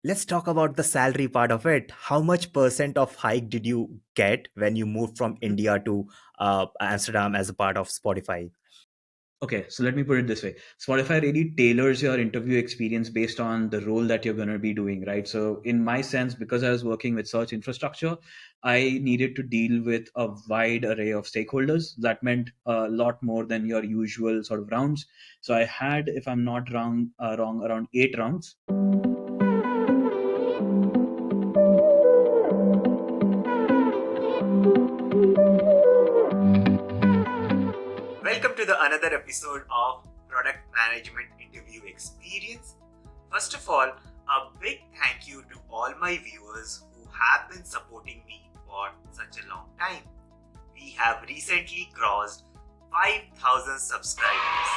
let's talk about the salary part of it. How much percent of hike did you get when you moved from India to Amsterdam as a part of Spotify? Okay, so let me put it this way. Spotify really tailors your interview experience based on the role that you're going to be doing, right? So, in my sense, because I was working with search infrastructure, I needed to deal with a wide array of stakeholders. That meant a lot more than your usual sort of rounds. So, I had, if I'm not wrong, around 8 rounds. Welcome to the another episode of Product Management Interview Experience. First of all, a big thank you to all my viewers who have been supporting me for such a long time. We have recently crossed 5,000 subscribers,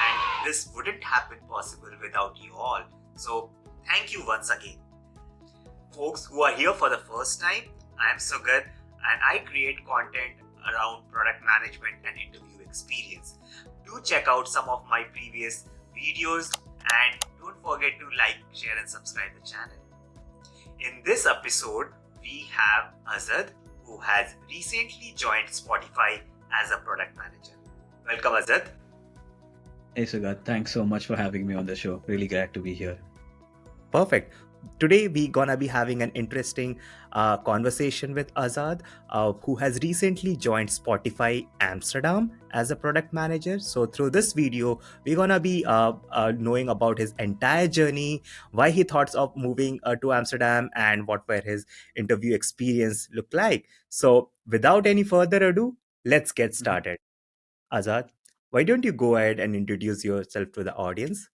and this wouldn't happen possible without you all. So, thank you once again. Folks who are here for the first time, I am Sugat and I create content around product management and interview experience. Do check out some of my previous videos and don't forget to like, share, and subscribe the channel. In this episode, we have Azad, who has recently joined Spotify as a product manager. Welcome, Azad. Hey, Sugat, thanks so much for having me on the show. Really glad to be here. Perfect. Today we gonna be having an interesting conversation with Azad, who has recently joined Spotify Amsterdam as a product manager. So through this video, we're gonna be knowing about his entire journey, why he thought of moving to Amsterdam, and what were his interview experience look like. So without any further ado, let's get Mhm. started. Azad, why don't you go ahead and introduce yourself to the audience?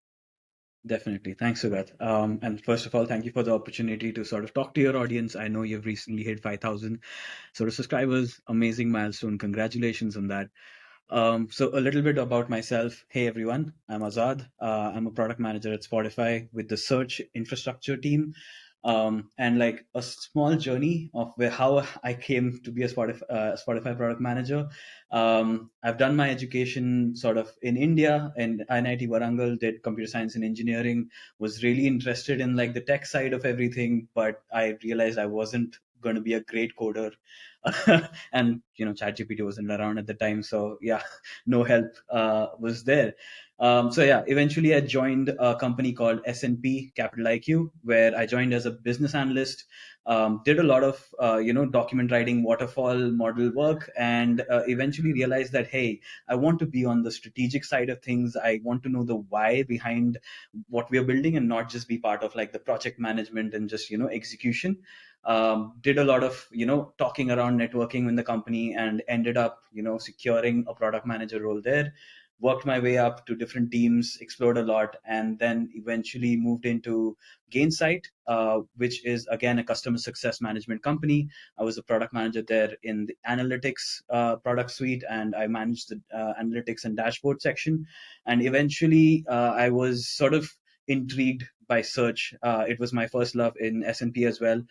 Definitely. Thanks, Sugat. And first of all, thank you for the opportunity to sort of talk to your audience. I know you've recently hit 5,000 sort of subscribers. Amazing milestone. Congratulations on that. So a little bit about myself. Hey everyone, I'm Azad. I'm a product manager at Spotify with the search infrastructure team. And like a small journey of where how I came to be a Spotify product manager. I've done my education sort of in India and IIT Warangal, did computer science and engineering, was really interested in like the tech side of everything, but I realized I wasn't going to be a great coder. And ChatGPT wasn't around at the time, so yeah, no help was there. So yeah, eventually I joined a company called SNP Capital IQ, where I joined as a business analyst. Did a lot of document writing, waterfall model work, and eventually realized that hey, I want to be on the strategic side of things. I want to know the why behind what we are building, and not just be part of like the project management and just execution. Did a lot of talking around networking in the company, and ended up securing a product manager role there. Worked my way up to different teams, explored a lot, and then eventually moved into Gainsight, which is again a customer success management company. I was a product manager there in the analytics product suite, and I managed the analytics and dashboard section. And eventually, I was sort of intrigued by search. It was my first love in S&P as well.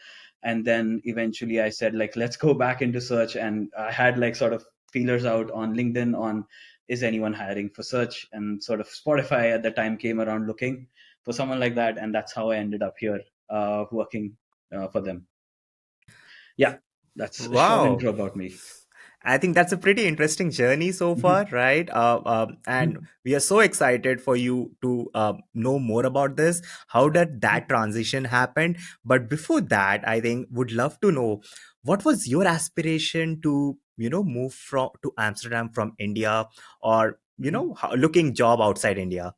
And then eventually I said, like, let's go back into search. And I had like sort of feelers out on LinkedIn on is anyone hiring for search, and sort of Spotify at the time came around looking for someone like that. And that's how I ended up here working for them. Yeah, that's a short Wow. intro about me. I think that's a pretty interesting journey so far, Mhm. right? And Mhm. we are so excited for you to know more about this. How did that transition happen? But before that, I think would love to know what was your aspiration to move from to Amsterdam from India, or Mhm. looking job outside India.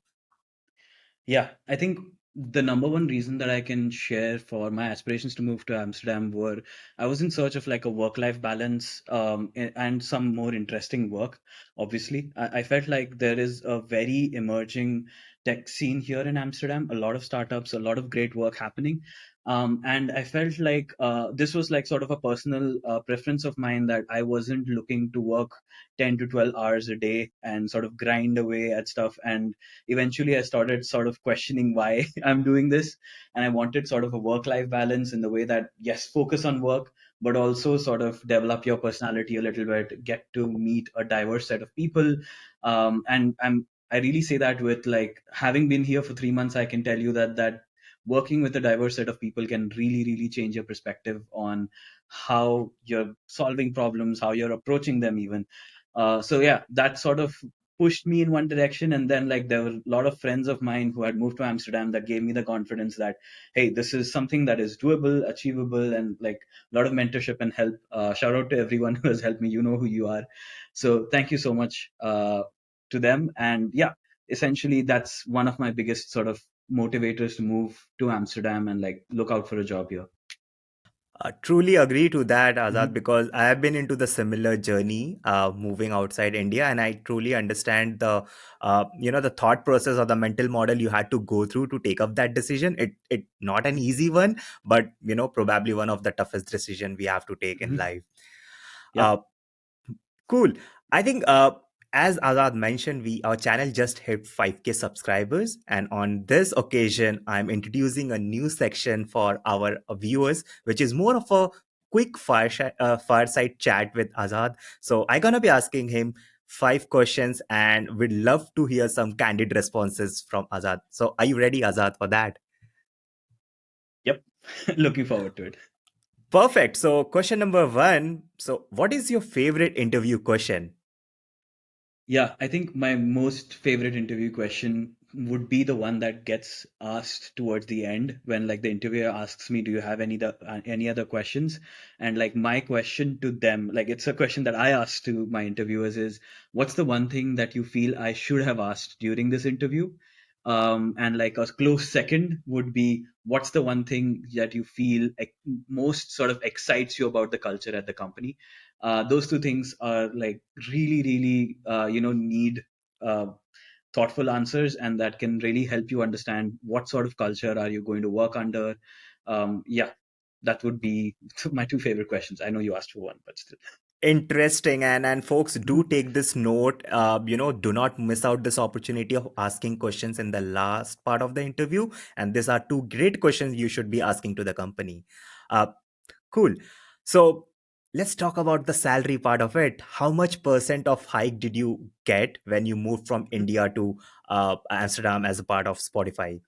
Yeah, I think the number one reason that I can share for my aspirations to move to Amsterdam were I was in search of like a work-life balance, and some more interesting work. Obviously, I felt like there is a very emerging tech scene here in Amsterdam, a lot of startups, a lot of great work happening. And I felt like this was like sort of a personal preference of mine, that I wasn't looking to work 10 to 12 hours a day and sort of grind away at stuff. And eventually I started sort of questioning why I'm doing this. And I wanted sort of a work life balance in the way that, yes, focus on work, but also sort of develop your personality a little bit, get to meet a diverse set of people. And I really say that with like having been here for 3 months, I can tell you that working with a diverse set of people can really, really change your perspective on how you're solving problems, how you're approaching them, even. So yeah, that sort of pushed me in one direction. And then, like, there were a lot of friends of mine who had moved to Amsterdam that gave me the confidence that, hey, this is something that is doable, achievable, and like a lot of mentorship and help. Shout out to everyone who has helped me. You know who you are. So thank you so much to them. And yeah, essentially, that's one of my biggest sort of motivators to move to Amsterdam and like look out for a job here. Truly agree to that, Azad, Hmm. because I have been into the similar journey, moving outside India, and I truly understand the, the thought process or the mental model you had to go through to take up that decision. It not an easy one, but probably one of the toughest decision we have to take in Hmm. life. Yep. Uh, Cool. I think as Azad mentioned, we our channel just hit 5K subscribers, and on this occasion, I'm introducing a new section for our viewers, which is more of a quick fireside chat with Azad. So I'm gonna be asking him 5 questions, and we'd love to hear some candid responses from Azad. So are you ready, Azad, for that? Yep. Looking forward to it. Perfect. So question number one. So what is your favorite interview question? Yeah, I think my most favorite interview question would be the one that gets asked towards the end when like the interviewer asks me, "Do you have any other questions?" And like my question to them, like it's a question that I ask to my interviewers is, "What's the one thing that you feel I should have asked during this interview?" And like a close second would be, "What's the one thing that you feel most sort of excites you about the culture at the company?" Those two things are like really, really, need uh, thoughtful answers, and that can really help you understand what sort of culture are you going to work under. Yeah, that would be my two favorite questions. I know you asked for one, but still. Interesting, and folks, do Mhm. take this note. Do not miss out this opportunity of asking questions in the last part of the interview, and these are two great questions you should be asking to the company. uh, cool. So let's talk about the salary part of it. How much percent of hike did you get when you moved from India to Amsterdam as a part of Spotify?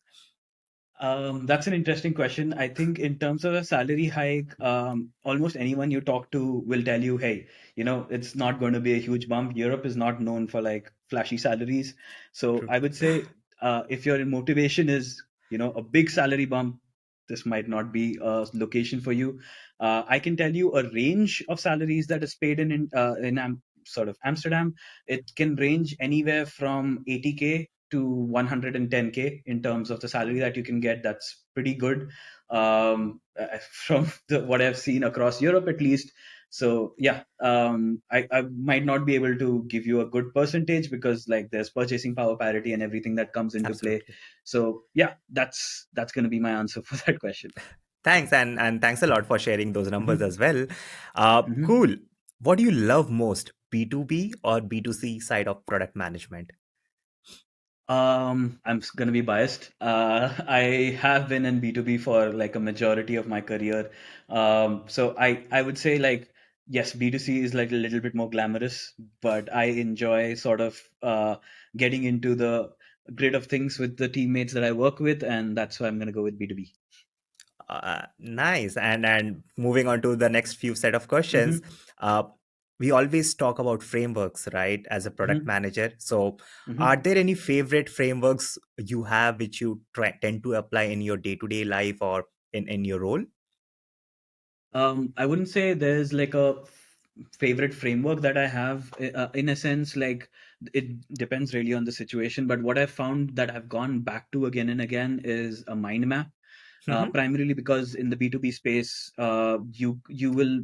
That's an interesting question. I think in terms of a salary hike, almost anyone you talk to will tell you, hey, it's not going to be a huge bump. Europe is not known for like flashy salaries. So True. I would say if your motivation is, a big salary bump, this might not be a location for you. I can tell you a range of salaries that is paid in sort of Amsterdam. It can range anywhere from 80K to 110K in terms of the salary that you can get. That's pretty good from what I've seen across Europe, at least. So yeah, I might not be able to give you a good percentage because like there's purchasing power parity and everything that comes into play. Absolutely. So yeah, that's going to be my answer for that question. Thanks, and thanks a lot for sharing those numbers Mhm. as well. Mhm. Cool. What do you love most, B2B or B2C side of product management? I'm gonna be biased. I have been in B2B for like a majority of my career. So I would say like yes, B2C is like a little bit more glamorous, but I enjoy sort of getting into the grid of things with the teammates that I work with, and that's why I'm gonna go with B2B. Nice. And moving on to the next few set of questions. Mm-hmm. Uh, we always talk about frameworks, right, as a product Mm-hmm. manager. So, Mm-hmm. are there any favorite frameworks you have which you tend to apply in your day to day life or in your role? I wouldn't say there's like a favorite framework that I have. In a sense, like it depends really on the situation. But what I've found that I've gone back to again and again is a mind map. Primarily because in the B2B space, you will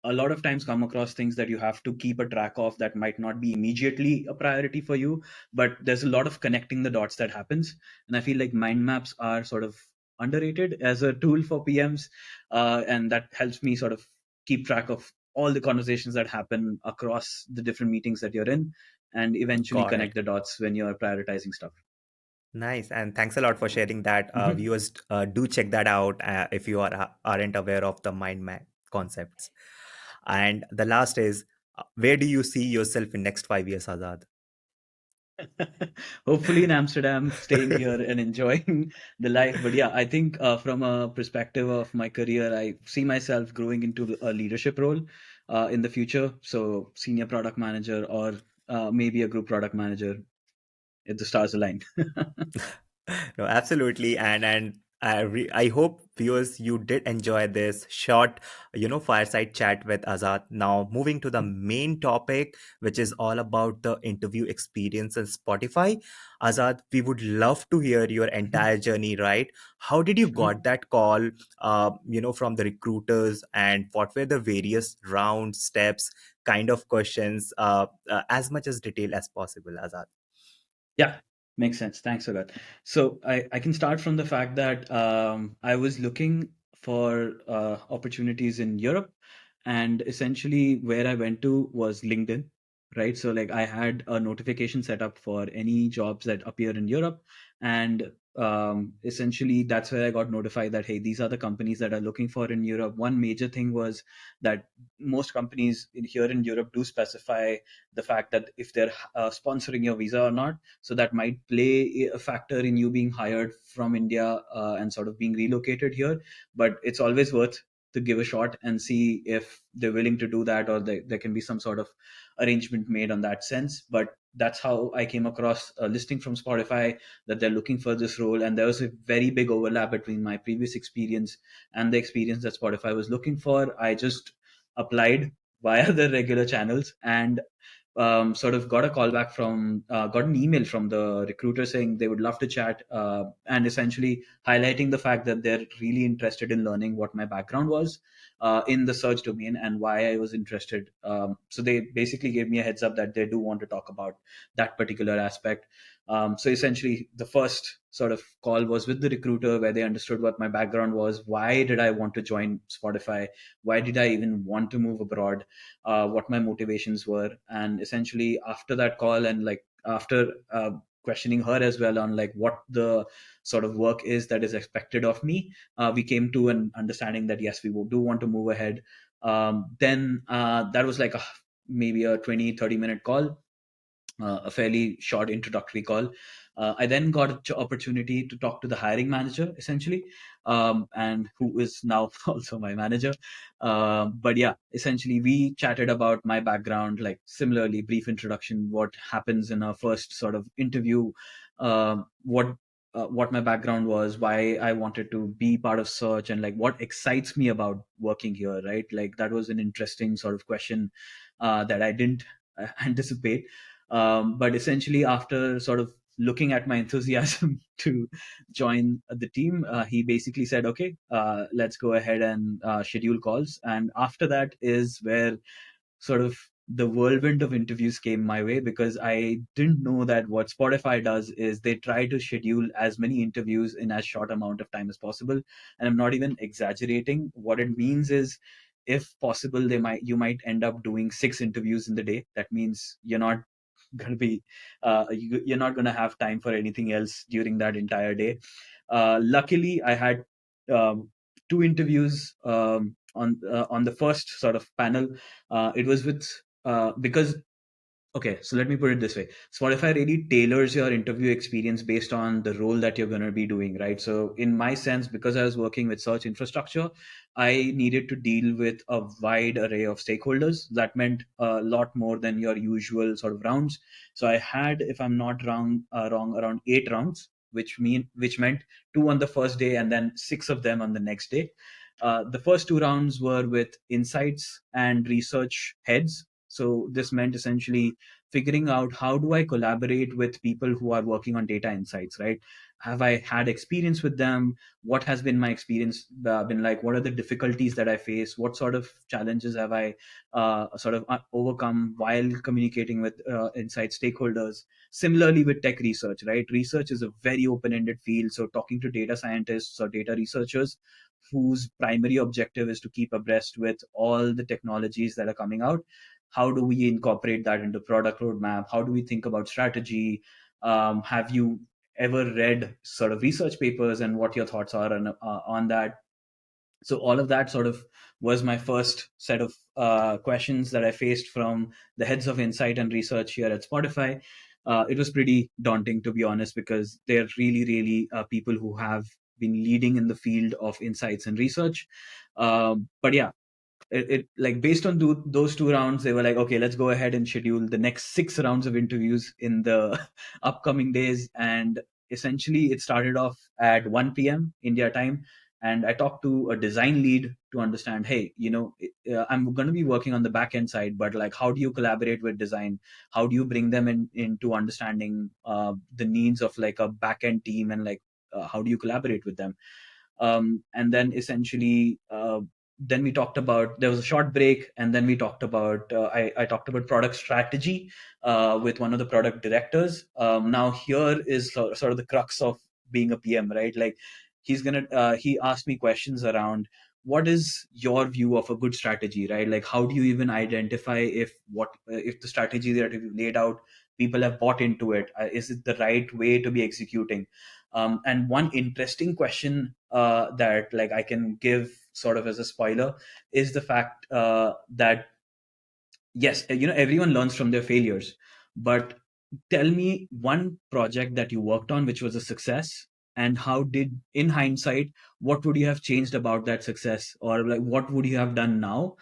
a lot of times come across things that you have to keep a track of that might not be immediately a priority for you, but there's a lot of connecting the dots that happens. And I feel like mind maps are sort of underrated as a tool for PMs, and that helps me sort of keep track of all the conversations that happen across the different meetings that you're in, and eventually Got connect it. the dots when you're prioritizing stuff. Nice, and thanks a lot for sharing that. Mhm. Viewers, do check that out if you aren't aware of the mind map concepts. And the last is, where do you see yourself in next 5 years, Azad? Hopefully in Amsterdam, staying here and enjoying the life. But yeah, I think from a perspective of my career, I see myself growing into a leadership role in the future. So senior product manager or maybe a group product manager if the stars align. No, absolutely, and I hope viewers you did enjoy this short, fireside chat with Azad. Now moving to the main topic, which is all about the interview experience in Spotify. Azad, we would love to hear your Mhm, entire journey. Right? How did you mhm. got that call? From the recruiters, and what were the various round steps, kind of questions, as much as detail as possible, Azad. Yeah, makes sense. Thanks for that. So I can start from the fact that I was looking for opportunities in Europe, and essentially where I went to was LinkedIn, right? So like I had a notification set up for any jobs that appear in Europe, and essentially that's where I got notified that hey, these are the companies that are looking for in Europe. One major thing was that most companies here in Europe do specify the fact that if they're sponsoring your visa or not, so that might play a factor in you being hired from India and sort of being relocated here. But it's always worth to give a shot and see if they're willing to do that, or there can be some sort of arrangement made on that sense. But that's how I came across a listing from Spotify that they're looking for this role, and there was a very big overlap between my previous experience and the experience that Spotify was looking for. I just applied via the regular channels, and sort of got a call back got an email from the recruiter saying they would love to chat, and essentially highlighting the fact that they're really interested in learning what my background was in the search domain and why I was interested. So they basically gave me a heads up that they do want to talk about that particular aspect. So essentially, the first sort of call was with the recruiter where they understood what my background was. Why did I want to join Spotify? Why did I even want to move abroad? What my motivations were, and essentially after that call and like after questioning her as well on like what the sort of work is that is expected of me, we came to an understanding that yes, we do want to move ahead. Then that was like maybe a 20-30 minute call, a fairly short introductory call. I then got an opportunity to talk to the hiring manager, essentially, and who is now also my manager. But yeah, essentially, we chatted about my background, like similarly, brief introduction, what happens in a first sort of interview, what my background was, why I wanted to be part of search, and like what excites me about working here, right? Like that was an interesting sort of question that I didn't anticipate. But essentially, after sort of looking at my enthusiasm to join the team, he basically said, "Okay, let's go ahead and schedule calls." And after that is where sort of the whirlwind of interviews came my way, because I didn't know that what Spotify does is they try to schedule as many interviews in as short amount of time as possible. And I'm not even exaggerating. What it means is, if possible, you might end up doing 6 interviews in the day. That means going to be you're not going to have time for anything else during that entire day. Luckily, I had um, 2 interviews on the first sort of panel. It was with because Okay, so let me put it this way. Spotify really tailors your interview experience based on the role that you're going to be doing, right? So, in my sense, because I was working with search infrastructure, I needed to deal with a wide array of stakeholders. That meant a lot more than your usual sort of rounds. So, I had, if I'm not wrong, around 8 rounds, which meant 2 on the first day and then 6 of them on the next day. The first 2 rounds were with insights and research heads. So this meant essentially figuring out how do I collaborate with people who are working on data insights, right? Have I had experience with them? What has been my experience been like? What are the difficulties that I face? What sort of challenges have I sort of overcome while communicating with insight stakeholders? Similarly with tech research, right? Research is a very open-ended field. So talking to data scientists or data researchers whose primary objective is to keep abreast with all the technologies that are coming out, how do we incorporate that into product roadmap? How do we think about strategy? Have you ever read sort of research papers, and what your thoughts are on that? So all of that sort of was my first set of questions that I faced from the heads of insight and research here at Spotify. it was pretty daunting, to be honest, because they're really, really people who have been leading in the field of insights and research. But yeah, it like based on those 2 rounds, they were like, okay, let's go ahead and schedule the next 6 rounds of interviews in the upcoming days. And essentially, it started off at 1 p.m. India time. And I talked to a design lead to understand, hey, I'm going to be working on the back end side, but like, how do you collaborate with design? How do you bring them into understanding the needs of like a back end team, and like, how do you collaborate with them? And then essentially, then we talked about, there was a short break, and then we talked about, I talked about product strategy with one of the product directors. Now here is sort of the crux of being a PM, right? Like, he asked me questions around, what is your view of a good strategy, right? Like, how do you even identify if the strategy that you've laid out, people have bought into it? Is it the right way to be executing? And one interesting question that like I can give sort of as a spoiler is the fact that yes, everyone learns from their failures, but tell me one project that you worked on which was a success, and how did, in hindsight, what would you have changed about that success, or like what would you have done now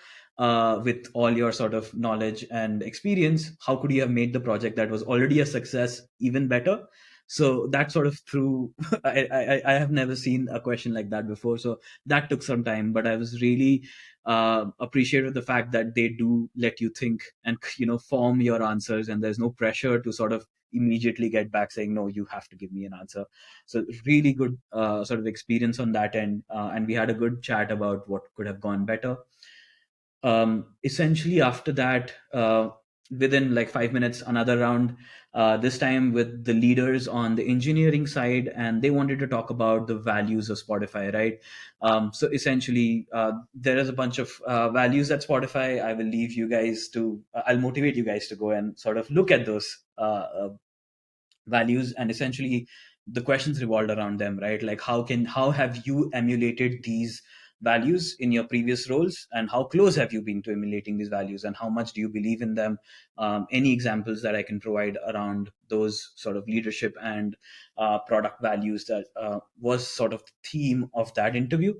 with all your sort of knowledge and experience? How could you have made the project that was already a success even better? So that sort of threw I have never seen a question like that before, so that took some time, but I was really appreciative the fact that they do let you think and form your answers, and there's no pressure to sort of immediately get back saying, no, you have to give me an answer. So really good sort of experience on that end, and we had a good chat about what could have gone better. Essentially after that, within like 5 minutes, another round, this time with the leaders on the engineering side, and they wanted to talk about the values of Spotify, right? So essentially, there is a bunch of values at Spotify. I will leave you guys to I'll motivate you guys to go and sort of look at those values, and essentially the questions revolved around them, right? Like, how have you emulated these values in your previous roles, and how close have you been to emulating these values, and how much do you believe in them? Any examples that I can provide around those sort of leadership and product values, that was sort of the theme of that interview.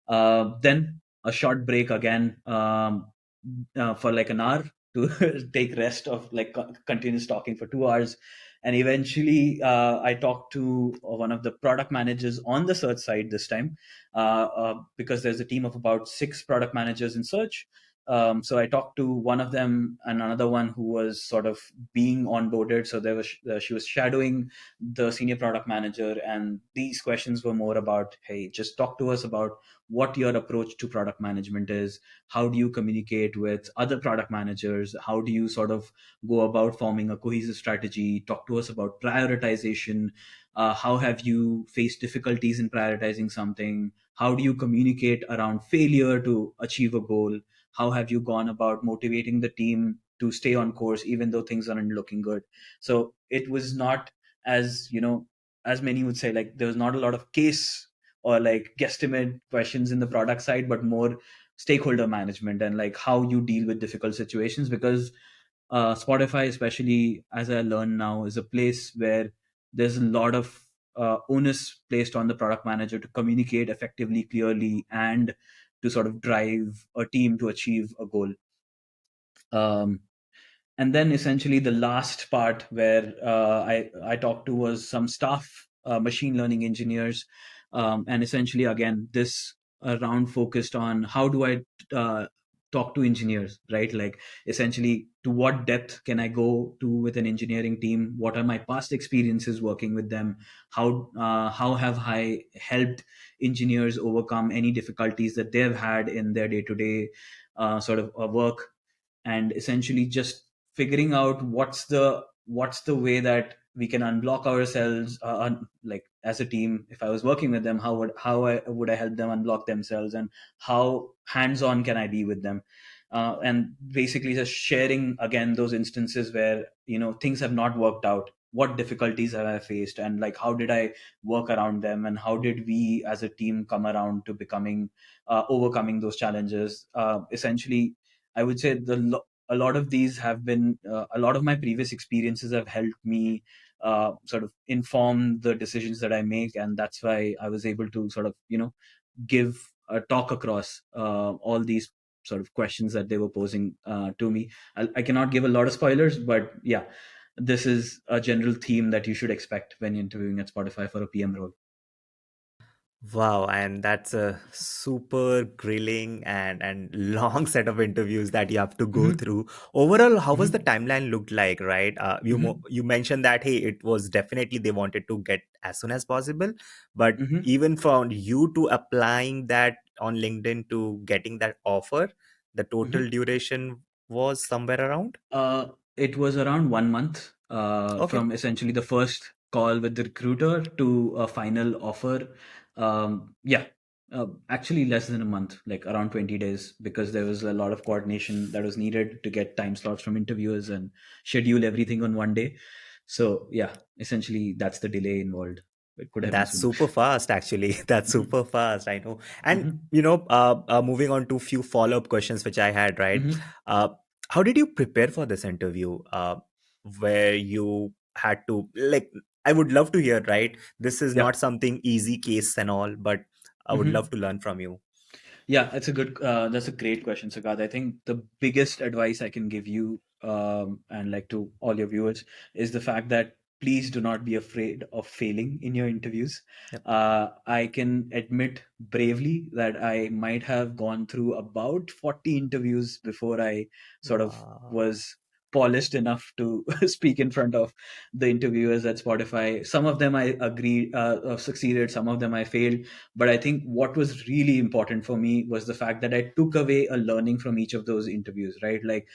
Then a short break again, for like an hour to take rest of like continuous talking for 2 hours. And eventually, I talked to one of the product managers on the search side this time, because there's a team of about 6 product managers in search. So I talked to one of them, and another one who was sort of being onboarded. So she was shadowing the senior product manager, and these questions were more about, hey, just talk to us about what your approach to product management is. How do you communicate with other product managers? How do you sort of go about forming a cohesive strategy? Talk to us about prioritization. How have you faced difficulties in prioritizing something? How do you communicate around failure to achieve a goal? How have you gone about motivating the team to stay on course even though things aren't looking good? So it was not, as as many would say, like there was not a lot of case or like guesstimate questions in the product side, but more stakeholder management and like how you deal with difficult situations. Because Spotify, especially as I learn now, is a place where there's a lot of onus placed on the product manager to communicate effectively, clearly, and to sort of drive a team to achieve a goal. Um, and then essentially the last part where I talked to was some staff, machine learning engineers, and essentially again this round focused on how do I talk to engineers, right? Like essentially to what depth can I go to with an engineering team? What are my past experiences working with them? How have I helped engineers overcome any difficulties that they've had in their day to day sort of work? And essentially just figuring out what's the way that we can unblock ourselves, like as a team. If I was working with them, how would I help them unblock themselves, and how hands on can I be with them? And basically just sharing again those instances where things have not worked out, what difficulties have I faced, and like how did I work around them, and how did we as a team come around to becoming overcoming those challenges. Essentially, I would say a lot of these have been a lot of my previous experiences have helped me sort of inform the decisions that I make, and that's why I was able to sort of give a talk across all these sort of questions that they were posing to me. I cannot give a lot of spoilers, but yeah, this is a general theme that you should expect when interviewing at Spotify for a PM role. Wow, and that's a super grilling and long set of interviews that you have to go Hmm. through. Overall, how was the Hmm. timeline looked like, right? Hmm. You mentioned that hey, it was definitely they wanted to get as soon as possible, but Hmm. even from you to applying that on LinkedIn to getting that offer, the total Hmm. duration was somewhere around. It was around 1 month Okay. from essentially the first call with the recruiter to a final offer. Yeah, actually less than a month, like around 20 days, because there was a lot of coordination that was needed to get time slots from interviewers and schedule everything on one day. So, yeah, essentially that's the delay involved. It could have been That's sooner. super fast, actually. That's Hmm. super fast. I know. And Hmm. moving on to few follow-up questions which I had, right? Hmm. Uh, how did you prepare for this interview? Where you had to like, I would love to hear, right? This is Yeah. not something easy case and all, but I would love Hmm. to learn from you. Yeah, that's a great question, Sagad. I think the biggest advice I can give you, and like to all your viewers, is the fact that please do not be afraid of failing in your interviews. Yep. I can admit bravely that I might have gone through about 40 interviews before I sort of Wow. was polished enough to speak in front of the interviewers at Spotify. Some of them I agreed, succeeded, some of them I failed, but I think what was really important for me was the fact that I took away a learning from each of those interviews, right? Like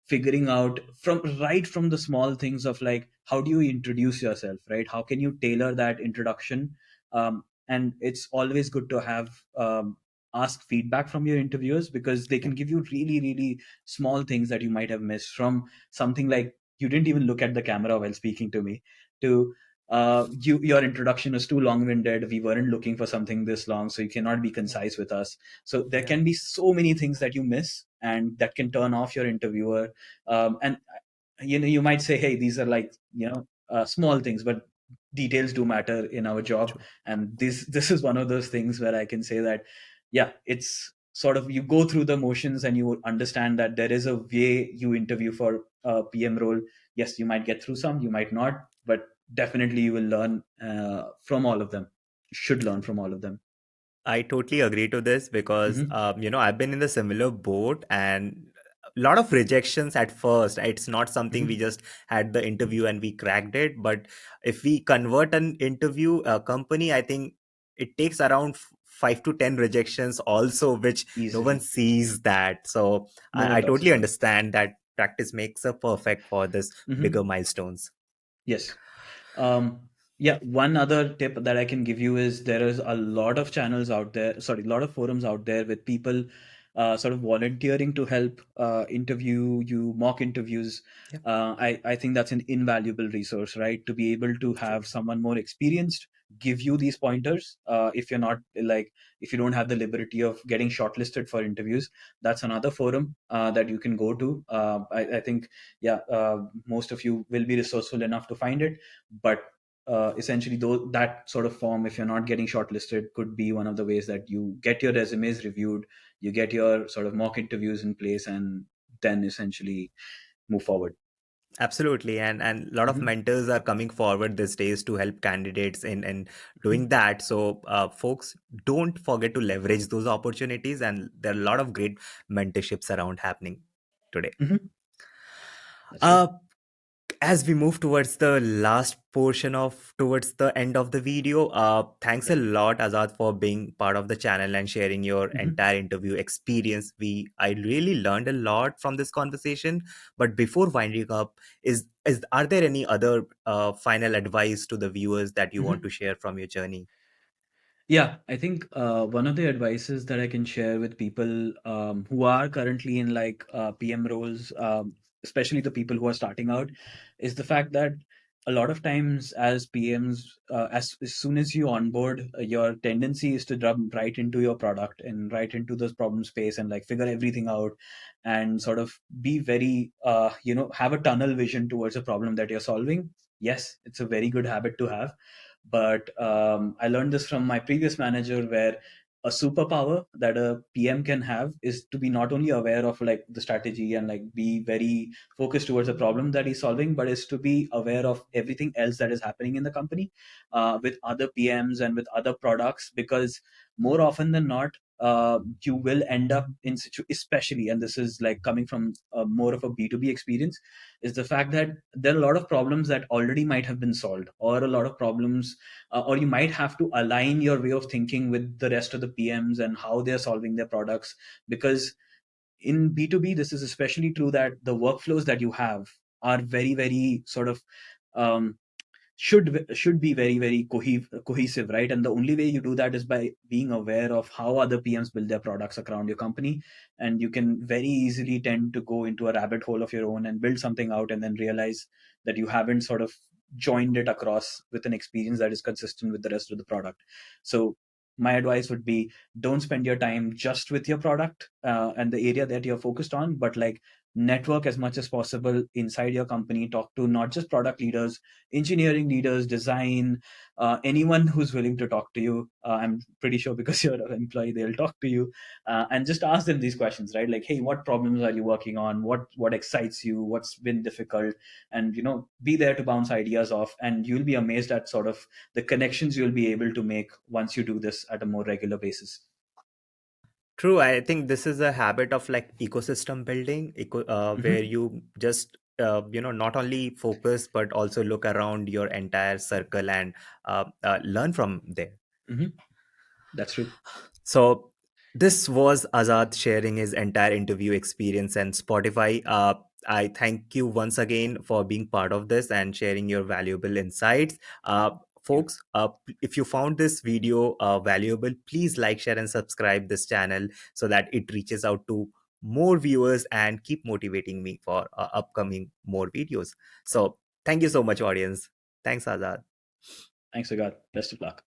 figuring out from the small things of like, how do you introduce yourself, right? How can you tailor that introduction? And it's always good to have ask feedback from your interviewers, because they can Yep. give you really, really small things that you might have missed, from something like you didn't even look at the camera while speaking to me, to your introduction was too long-winded, we weren't looking for something this long, so you cannot be Yep. concise with us. So there Yep. can be so many things that you miss and that can turn off your interviewer. And you might say, hey, these are like small things, but details do matter in our job. True. And this is one of those things where I can say that, yeah, it's sort of, you go through the motions and you understand that there is a way you interview for a PM role. Yes, you might get through some, you might not, but definitely you will learn from all of them. You should learn from all of them. I totally agree to this because Hmm. I've been in the similar boat and a lot of rejections at first. It's not something we Hmm. just had the interview and we cracked it. But if we convert an interview company, I think it takes around 5 to 10 rejections also, which no one Easily. sees that. So No one I talks totally about it. understand that practice makes a perfect for this bigger Hmm. milestones. Yes. Yeah, one other tip that I can give you is there is a lot of channels out there, sorry, a lot of forums out there with people sort of volunteering to help interview you, mock interviews. Yeah, I think that's an invaluable resource, right? To be able to true. have someone more experienced give you these pointers. If you're not like, if you don't have the liberty of getting shortlisted for interviews, that's another forum that you can go to. I think, yeah, most of you will be resourceful enough to find it, but essentially though that sort of form, if you're not getting shortlisted, could be one of the ways that you get your resumes reviewed, you get your sort of mock interviews in place, and then essentially move forward. Absolutely, and a lot of Hmm. mentors are coming forward these days to help candidates in Hmm. doing that. So, folks, don't forget to leverage those opportunities, and there are a lot of great mentorships around happening today. Hmm. That's true. Uh, as we move towards the last portion of towards the end of the video, thanks a Yep. lot, Azad, for being part of the channel and sharing your Hmm. entire interview experience. I really learned a lot from this conversation. But before winding up, is are there any other final advice to the viewers that you want to Hmm. share from your journey? Yeah, I think one of the advices that I can share with people who are currently in like PM roles, especially the people who are starting out, is the fact that a lot of times as PMs, as soon as you onboard, your tendency is to jump right into your product and right into this problem space and like figure everything out and sort of be very, have a tunnel vision towards a problem that you're solving. Yes, it's a very good habit to have. But I learned this from my previous manager, where a superpower that a PM can have is to be not only aware of like the strategy and like be very focused towards the problem that he's solving, but is to be aware of everything else that is happening in the company, with other PMs and with other products, because more often than not, you will end up in especially, and this is like coming from more of a B2B experience, is the fact that there are a lot of problems that already might have been solved, or a lot of problems, or you might have to align your way of thinking with the rest of the PMs and how they're solving their products. Because in B2B, this is especially true, that the workflows that you have are very, very sort of, um, should be very, very cohesive, right? And the only way you do that is by being aware of how other PMs build their products around your company. And you can very easily tend to go into a rabbit hole of your own and build something out and then realize that you haven't sort of joined it across with an experience that is consistent with the rest of the product. So my advice would be, don't spend your time just with your product and the area that you're focused on, but like network as much as possible inside your company. Talk to not just product leaders, engineering leaders, design, anyone who's willing to talk to you. I'm pretty sure because you're an employee, they'll talk to you, and just ask them these questions, right? Like, hey, what problems are you working on? What excites you? What's been difficult? And be there to bounce ideas off, and you'll be amazed at sort of the connections you'll be able to make once you do this at a more regular basis. True. I think this is a habit of like ecosystem building, where Hmm. you just not only focus but also look around your entire circle and learn from there. Hmm. That's true. So this was Azad sharing his entire interview experience and Spotify. I thank you once again for being part of this and sharing your valuable insights. Folks, if you found this video valuable, please like, share, and subscribe this channel so that it reaches out to more viewers and keep motivating me for upcoming more videos. So thank you so much, audience. Thanks, Azad. Thanks, Sugat. Best of luck.